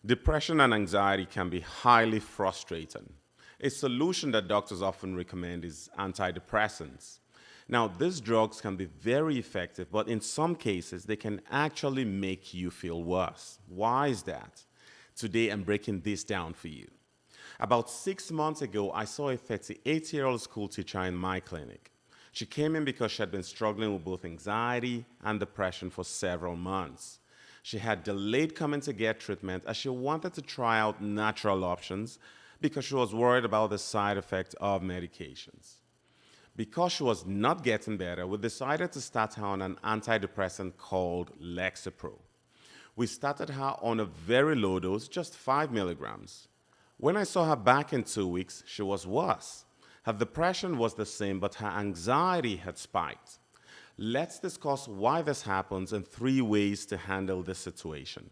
Depression and anxiety can be highly frustrating. A solution that doctors often recommend is antidepressants. Now, these drugs can be very effective, but in some cases, they can actually make you feel worse. Why is that? Today, I'm breaking this down for you. About 6 months ago, I saw a 38-year-old school teacher in my clinic. She came in because she had been struggling with both anxiety and depression for several months. She had delayed coming to get treatment as she wanted to try out natural options because she was worried about the side effects of medications. Because she was not getting better, we decided to start her on an antidepressant called Lexapro. We started her on a very low dose, just 5 milligrams. When I saw her back in 2 weeks, she was worse. Her depression was the same, but her anxiety had spiked. Let's discuss why this happens and 3 ways to handle this situation.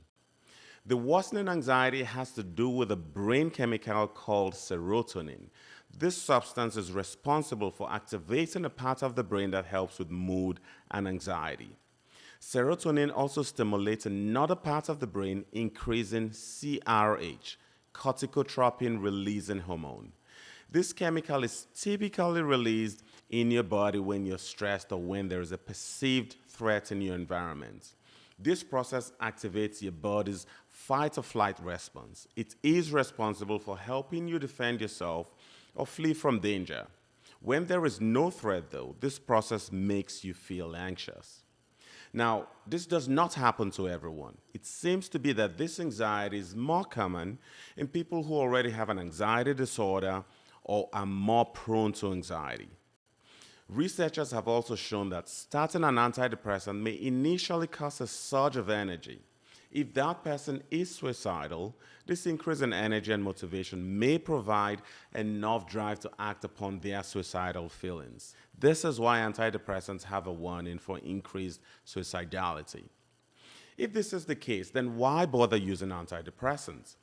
The worsening anxiety has to do with a brain chemical called serotonin. This substance is responsible for activating a part of the brain that helps with mood and anxiety. Serotonin also stimulates another part of the brain, increasing CRH, corticotropin-releasing hormone. This chemical is typically released in your body when you're stressed or when there is a perceived threat in your environment. This process activates your body's fight or flight response. It is responsible for helping you defend yourself or flee from danger. When there is no threat, though, this process makes you feel anxious. Now, this does not happen to everyone. It seems to be that this anxiety is more common in people who already have an anxiety disorder or are more prone to anxiety. Researchers have also shown that starting an antidepressant may initially cause a surge of energy. If that person is suicidal, this increase in energy and motivation may provide enough drive to act upon their suicidal feelings. This is why antidepressants have a warning for increased suicidality. If this is the case, then why bother using antidepressants?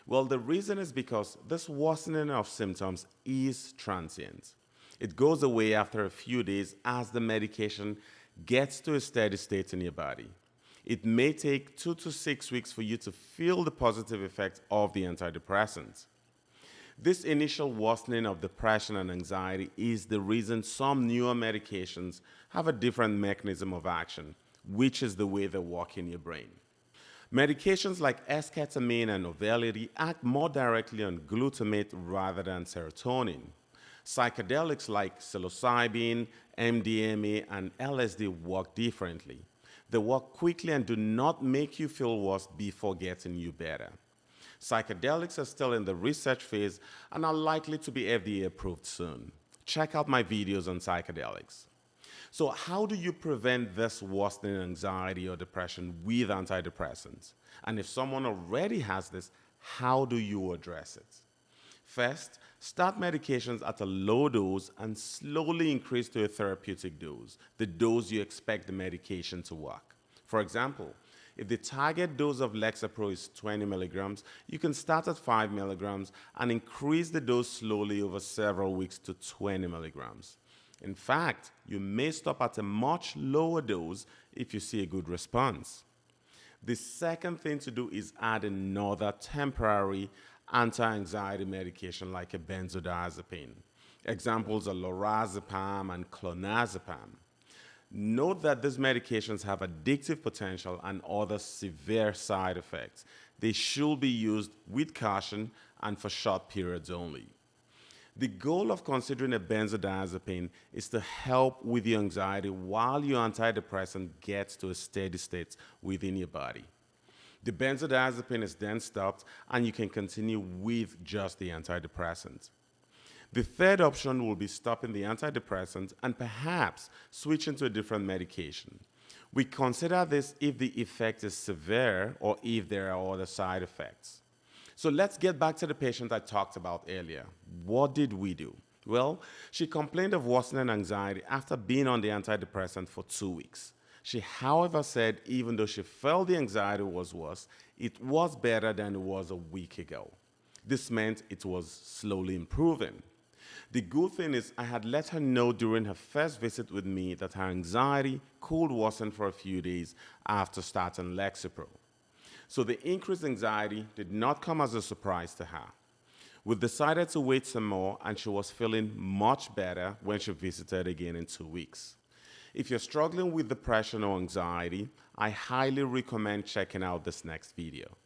Well, the reason is because this worsening of symptoms is transient. It goes away after a few days as the medication gets to a steady state in your body. It may take 2 to 6 weeks for you to feel the positive effects of the antidepressants. This initial worsening of depression and anxiety is the reason some newer medications have a different mechanism of action, which is the way they work in your brain. Medications like esketamine and Auvelity act more directly on glutamate rather than serotonin. Psychedelics like psilocybin, MDMA, and LSD work differently. They work quickly and do not make you feel worse before getting you better. Psychedelics are still in the research phase and are likely to be FDA approved soon. Check out my videos on psychedelics. So, how do you prevent this worsening anxiety or depression with antidepressants? And if someone already has this, how do you address it? First, start medications at a low dose and slowly increase to a therapeutic dose, the dose you expect the medication to work. For example, if the target dose of Lexapro is 20 milligrams, you can start at 5 milligrams and increase the dose slowly over several weeks to 20 milligrams. In fact, you may stop at a much lower dose if you see a good response. The second thing to do is add another temporary anti-anxiety medication like a benzodiazepine. Examples are lorazepam and clonazepam. Note that these medications have addictive potential and other severe side effects. They should be used with caution and for short periods only. The goal of considering a benzodiazepine is to help with your anxiety while your antidepressant gets to a steady state within your body. The benzodiazepine is then stopped and you can continue with just the antidepressant. The third option will be stopping the antidepressant and perhaps switching to a different medication. We consider this if the effect is severe or if there are other side effects. So let's get back to the patient I talked about earlier. What did we do? Well, she complained of worsening anxiety after being on the antidepressant for 2 weeks. She, however, said even though she felt the anxiety was worse, it was better than it was a week ago. This meant it was slowly improving. The good thing is I had let her know during her first visit with me that her anxiety could worsen for a few days after starting Lexapro. So the increased anxiety did not come as a surprise to her. We decided to wait some more, and she was feeling much better when she visited again in 2 weeks. If you're struggling with depression or anxiety, I highly recommend checking out this next video.